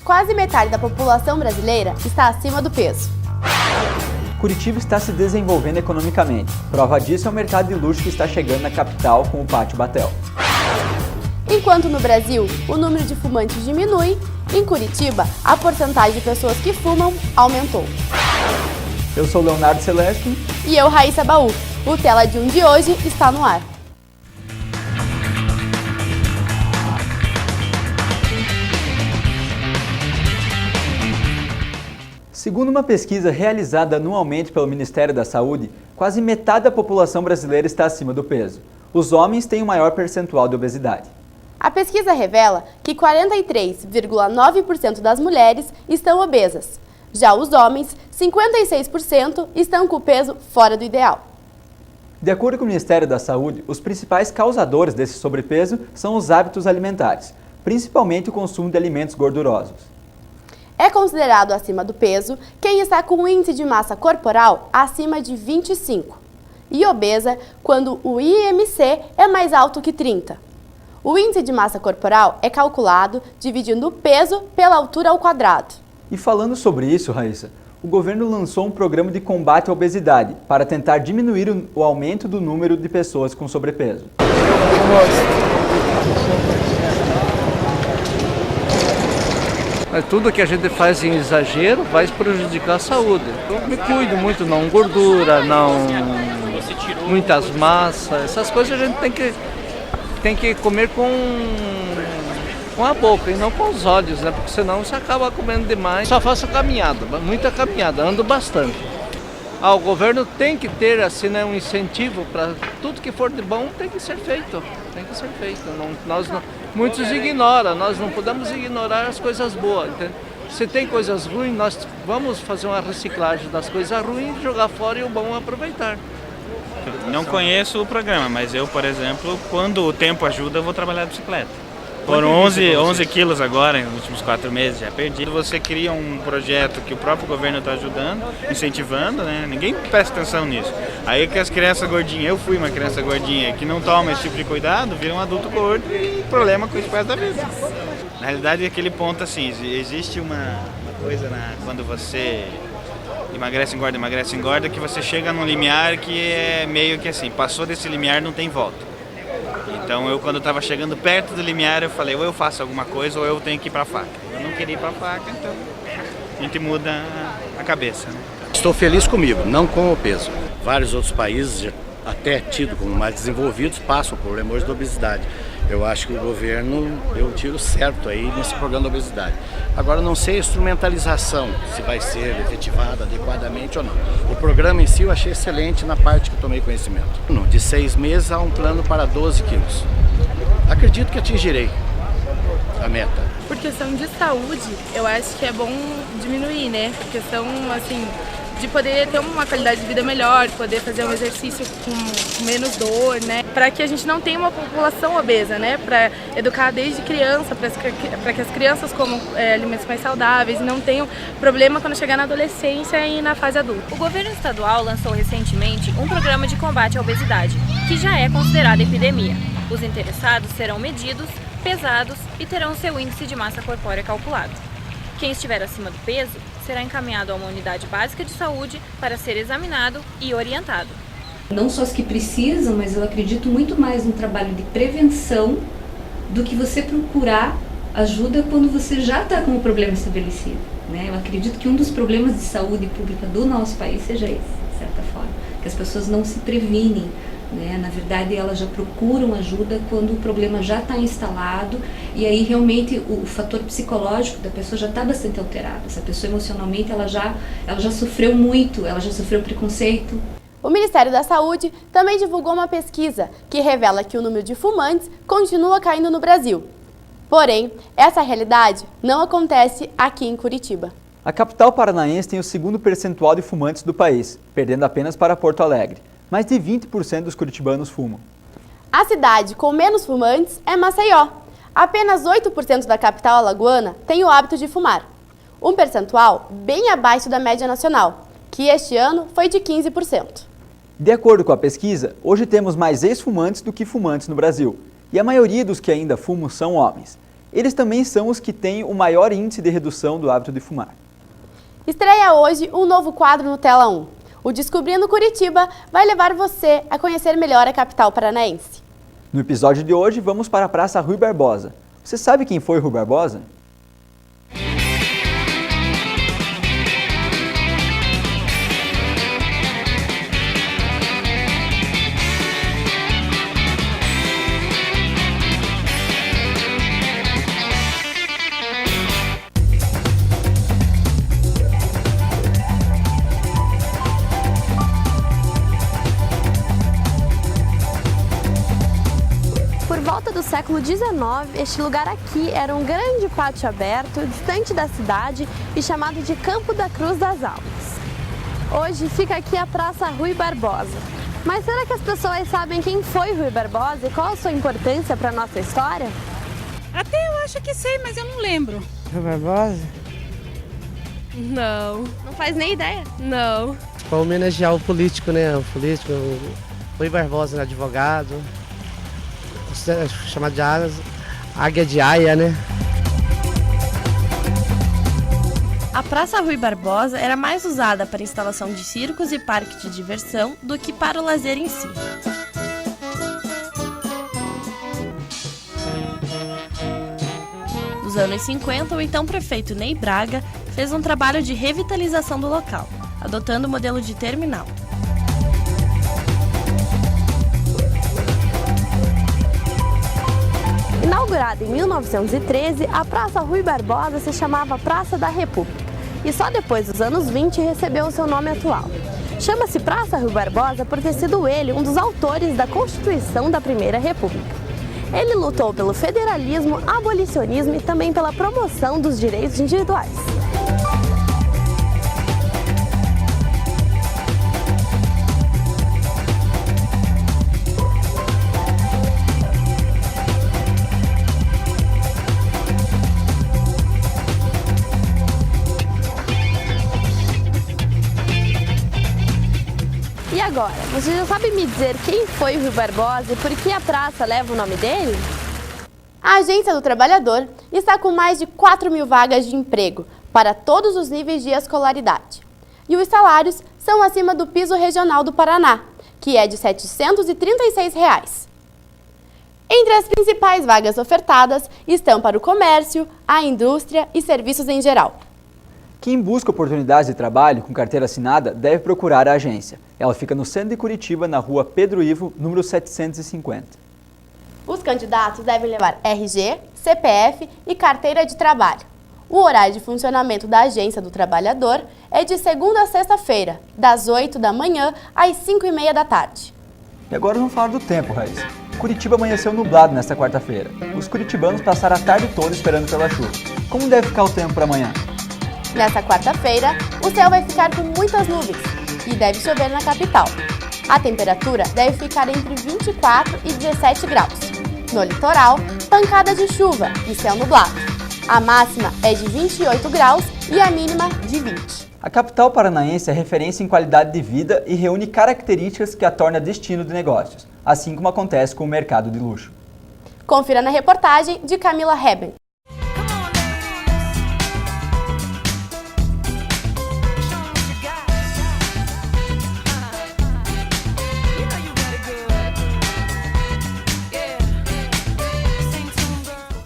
quase metade da população brasileira está acima do peso. Curitiba está se desenvolvendo economicamente. Prova disso é o mercado de luxo que está chegando na capital com o Pátio Batel. Enquanto no Brasil o número de fumantes diminui, em Curitiba a porcentagem de pessoas que fumam aumentou. Eu sou Leonardo Celeste. E eu, Raíssa Baú. O Tela de 1 de hoje está no ar. Segundo uma pesquisa realizada anualmente pelo Ministério da Saúde, quase metade da população brasileira está acima do peso. Os homens têm o maior percentual de obesidade. A pesquisa revela que 43,9% das mulheres estão obesas. Já os homens, 56% estão com o peso fora do ideal. De acordo com o Ministério da Saúde, os principais causadores desse sobrepeso são os hábitos alimentares, principalmente o consumo de alimentos gordurosos. É considerado acima do peso quem está com um índice de massa corporal acima de 25 e obesa quando o IMC é mais alto que 30. O índice de massa corporal é calculado dividindo o peso pela altura ao quadrado. E falando sobre isso, Raíssa, o governo lançou um programa de combate à obesidade para tentar diminuir o aumento do número de pessoas com sobrepeso. Mas tudo que a gente faz em exagero vai prejudicar a saúde. Eu me cuido muito, não gordura, não muitas massas, essas coisas a gente tem que comer com a boca e não com os olhos, né? Porque senão você acaba comendo demais. Só faço caminhada, muita caminhada, ando bastante. O governo tem que ter assim, né, um incentivo para tudo que for de bom tem que ser feito. Tem que ser feito. Muitos ignoram, nós não podemos ignorar as coisas boas. Entende? Se tem coisas ruins, nós vamos fazer uma reciclagem das coisas ruins, jogar fora e o bom aproveitar. Não conheço o programa, mas eu, por exemplo, quando o tempo ajuda, eu vou trabalhar de bicicleta. Foram 11 quilos agora, nos últimos 4 meses, já perdi. Você cria um projeto que o próprio governo está ajudando, incentivando, né? Ninguém presta atenção nisso. Aí que as crianças gordinhas, eu fui uma criança gordinha, que não toma esse tipo de cuidado, vira um adulto gordo e problema com isso da vida. Na realidade, é aquele ponto assim, existe uma coisa quando você emagrece, engorda, que você chega num limiar que é meio que assim, passou desse limiar não tem volta. Então eu, quando estava chegando perto do limiar, eu falei, ou eu faço alguma coisa ou eu tenho que ir para a faca. Eu não queria ir para a faca, então a gente muda a cabeça. Né? Estou feliz comigo, não com o peso. Vários outros países, até tido como mais desenvolvidos, passam por problemas de obesidade. Eu acho que o governo deu um tiro certo aí nesse programa da obesidade. Agora, não sei a instrumentalização, se vai ser efetivada adequadamente ou não. O programa em si eu achei excelente na parte que eu tomei conhecimento. De 6 meses há um plano para 12 quilos. Acredito que atingirei a meta. Por questão de saúde, eu acho que é bom diminuir, né? Por questão, assim, de poder ter uma qualidade de vida melhor, poder fazer um exercício com menos dor, né? Para que a gente não tenha uma população obesa, né? Para educar desde criança, para que as crianças comam alimentos mais saudáveis e não tenham problema quando chegar na adolescência e na fase adulta. O governo estadual lançou recentemente um programa de combate à obesidade, que já é considerada epidemia. Os interessados serão medidos, pesados e terão seu índice de massa corpórea calculado. Quem estiver acima do peso será encaminhado a uma unidade básica de saúde para ser examinado e orientado. Não só os que precisam, mas eu acredito muito mais no trabalho de prevenção do que você procurar ajuda quando você já está com o problema estabelecido. Né? Eu acredito que um dos problemas de saúde pública do nosso país seja esse, de certa forma, que as pessoas não se previnem. Né? Na verdade, elas já procuram ajuda quando o problema já está instalado e aí realmente o fator psicológico da pessoa já está bastante alterado. Essa pessoa emocionalmente ela já sofreu muito, ela já sofreu preconceito. O Ministério da Saúde também divulgou uma pesquisa que revela que o número de fumantes continua caindo no Brasil. Porém, essa realidade não acontece aqui em Curitiba. A capital paranaense tem o segundo percentual de fumantes do país, perdendo apenas para Porto Alegre. Mais de 20% dos curitibanos fumam. A cidade com menos fumantes é Maceió. Apenas 8% da capital alagoana tem o hábito de fumar. Um percentual bem abaixo da média nacional, que este ano foi de 15%. De acordo com a pesquisa, hoje temos mais ex-fumantes do que fumantes no Brasil. E a maioria dos que ainda fumam são homens. Eles também são os que têm o maior índice de redução do hábito de fumar. Estreia hoje um novo quadro no Tela 1. O Descobrindo Curitiba vai levar você a conhecer melhor a capital paranaense. No episódio de hoje, vamos para a Praça Rui Barbosa. Você sabe quem foi Rui Barbosa? Por volta do século XIX, este lugar aqui era um grande pátio aberto, distante da cidade e chamado de Campo da Cruz das Almas. Hoje fica aqui a Praça Rui Barbosa. Mas será que as pessoas sabem quem foi Rui Barbosa e qual a sua importância para a nossa história? Até eu acho que sei, mas eu não lembro. Rui Barbosa? Não. Não faz nem ideia? Não. Para homenagear o político, né? O político, Rui Barbosa, advogado, chamado de Águia de Aia, né? A Praça Rui Barbosa era mais usada para instalação de circos e parques de diversão do que para o lazer em si. Nos anos 50, o então prefeito Ney Braga fez um trabalho de revitalização do local, adotando o modelo de terminal. Inaugurada em 1913, a Praça Rui Barbosa se chamava Praça da República e só depois dos anos 20 recebeu o seu nome atual. Chama-se Praça Rui Barbosa por ter sido ele um dos autores da Constituição da Primeira República. Ele lutou pelo federalismo, abolicionismo e também pela promoção dos direitos individuais. E agora, você já sabe me dizer quem foi o Rui Barbosa e por que a praça leva o nome dele? A Agência do Trabalhador está com mais de 4.000 vagas de emprego para todos os níveis de escolaridade. E os salários são acima do piso regional do Paraná, que é de R$ 736. Entre as principais vagas ofertadas estão para o comércio, a indústria e serviços em geral. Quem busca oportunidades de trabalho com carteira assinada deve procurar a agência. Ela fica no centro de Curitiba, na rua Pedro Ivo, número 750. Os candidatos devem levar RG, CPF e carteira de trabalho. O horário de funcionamento da Agência do Trabalhador é de segunda a sexta-feira, das 8 da manhã às 5h30 da tarde. E agora vamos falar do tempo, Raíssa. Curitiba amanheceu nublado nesta quarta-feira. Os curitibanos passaram a tarde toda esperando pela chuva. Como deve ficar o tempo para amanhã? Nesta quarta-feira, o céu vai ficar com muitas nuvens e deve chover na capital. A temperatura deve ficar entre 24 e 17 graus. No litoral, pancada de chuva e céu nublado. A máxima é de 28 graus e a mínima de 20. A capital paranaense é referência em qualidade de vida e reúne características que a torna destino de negócios, assim como acontece com o mercado de luxo. Confira na reportagem de Camila Reben.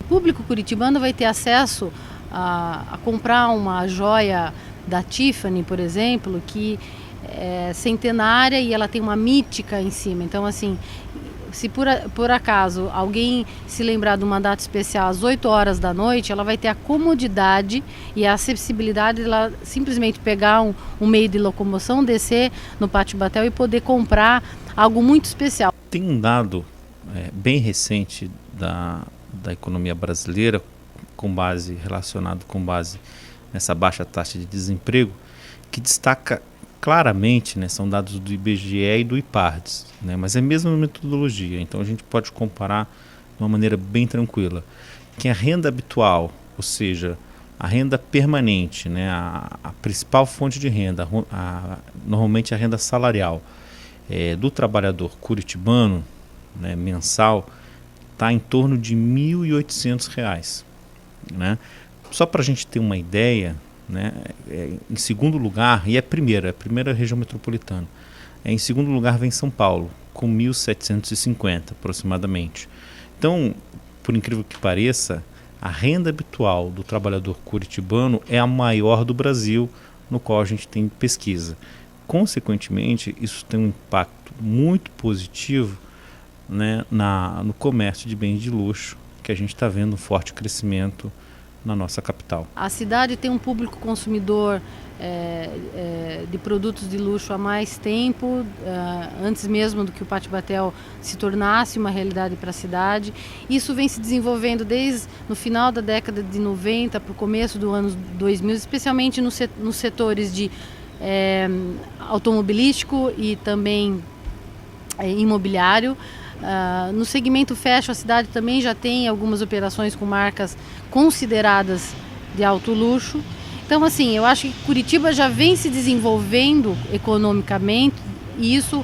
O público curitibano vai ter acesso a comprar uma joia da Tiffany, por exemplo, que é centenária e ela tem uma mítica em cima. Então, assim, se por acaso alguém se lembrar de uma data especial às 8 horas da noite, ela vai ter a comodidade e a acessibilidade de ela simplesmente pegar um meio de locomoção, descer no Pátio Batel e poder comprar algo muito especial. Tem um dado bem recente da economia brasileira, relacionado com base nessa baixa taxa de desemprego, que destaca claramente, né, são dados do IBGE e do IPARDES, né, mas é a mesma metodologia, então a gente pode comparar de uma maneira bem tranquila. Que a renda habitual, ou seja, a renda permanente, né, a principal fonte de renda, normalmente a renda salarial do trabalhador curitibano, né, mensal, está em torno de R$ 1.800. né? Só para a gente ter uma ideia, né, em segundo lugar, e é a primeira região metropolitana, em segundo lugar vem São Paulo, com 1.750 aproximadamente. Então, por incrível que pareça, a renda habitual do trabalhador curitibano é a maior do Brasil, no qual a gente tem pesquisa. Consequentemente, isso tem um impacto muito positivo, né, no comércio de bens de luxo, que a gente está vendo um forte crescimento na nossa capital. A cidade tem um público consumidor de produtos de luxo há mais tempo, antes mesmo do que o Pátio Batel se tornasse uma realidade para a cidade. Isso vem se desenvolvendo desde no final da década de 90 para o começo do ano 2000, especialmente nos setores de automobilístico e também imobiliário. No segmento fashion, a cidade também já tem algumas operações com marcas consideradas de alto luxo. Então, assim, eu acho que Curitiba já vem se desenvolvendo economicamente e isso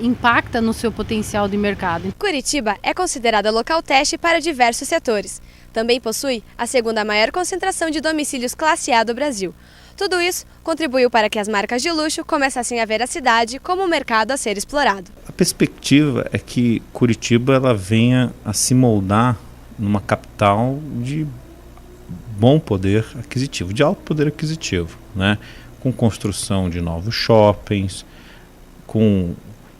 impacta no seu potencial de mercado. Curitiba é considerada local teste para diversos setores. Também possui a segunda maior concentração de domicílios classe A do Brasil. Tudo isso contribuiu para que as marcas de luxo começassem a ver a cidade como um mercado a ser explorado. A perspectiva é que Curitiba ela venha a se moldar numa capital de bom poder aquisitivo, de alto poder aquisitivo, né? Com construção de novos shoppings,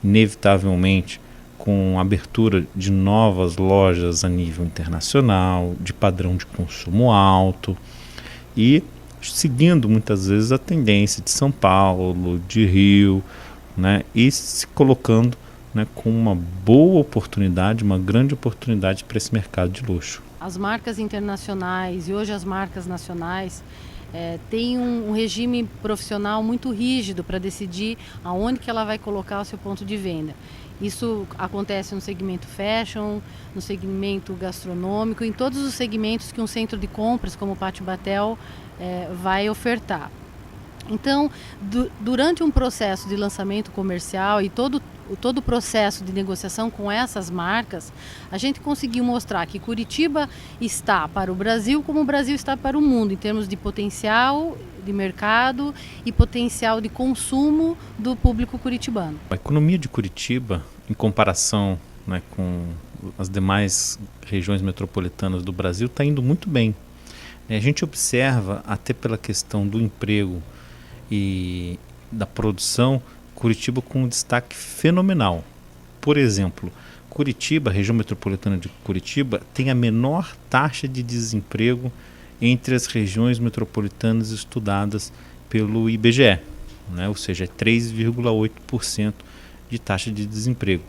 inevitavelmente com abertura de novas lojas a nível internacional, de padrão de consumo alto e seguindo muitas vezes a tendência de São Paulo, de Rio, né, e se colocando, né, com uma boa oportunidade, uma grande oportunidade para esse mercado de luxo. As marcas internacionais e hoje as marcas nacionais têm um regime profissional muito rígido para decidir aonde que ela vai colocar o seu ponto de venda. Isso acontece no segmento fashion, no segmento gastronômico, em todos os segmentos que um centro de compras como o Pátio Batel vai ofertar. Então, durante um processo de lançamento comercial e todo o processo de negociação com essas marcas, a gente conseguiu mostrar que Curitiba está para o Brasil como o Brasil está para o mundo, em termos de potencial de mercado e potencial de consumo do público curitibano. A economia de Curitiba, em comparação, né, com as demais regiões metropolitanas do Brasil, está indo muito bem. A gente observa, até pela questão do emprego e da produção, Curitiba com um destaque fenomenal. Por exemplo, Curitiba, a região metropolitana de Curitiba, tem a menor taxa de desemprego entre as regiões metropolitanas estudadas pelo IBGE, né? Ou seja, 3,8% de taxa de desemprego.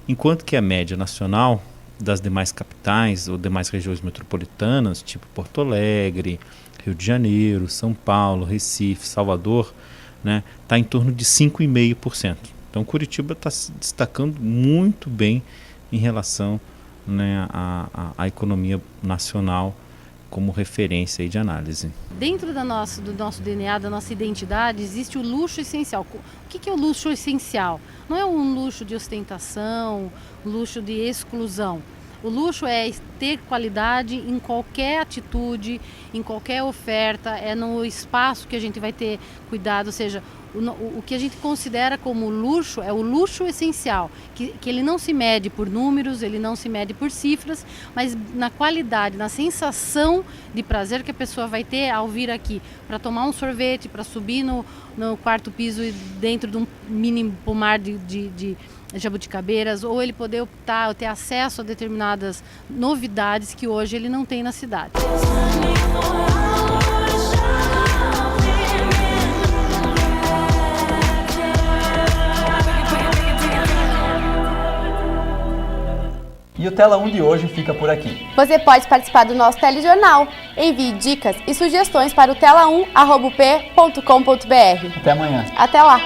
Enquanto que a média nacional das demais capitais ou demais regiões metropolitanas, tipo Porto Alegre, Rio de Janeiro, São Paulo, Recife, Salvador, né, está em torno de 5,5%. Então Curitiba está se destacando muito bem em relação, né, à economia nacional como referência aí de análise. Dentro do nosso DNA, da nossa identidade, existe o luxo essencial. O que é o luxo essencial? Não é um luxo de ostentação, luxo de exclusão. O luxo é ter qualidade em qualquer atitude, em qualquer oferta, é no espaço que a gente vai ter cuidado, ou seja, o que a gente considera como luxo é o luxo essencial, que ele não se mede por números, ele não se mede por cifras, mas na qualidade, na sensação de prazer que a pessoa vai ter ao vir aqui para tomar um sorvete, para subir no quarto piso dentro de um mini pomar de jabuticabeiras, ou ele poder optar, ter acesso a determinadas novidades que hoje ele não tem na cidade. E o Tela 1 de hoje fica por aqui. Você pode participar do nosso telejornal. Envie dicas e sugestões para o tela1@up.com.br. Até amanhã. Até lá.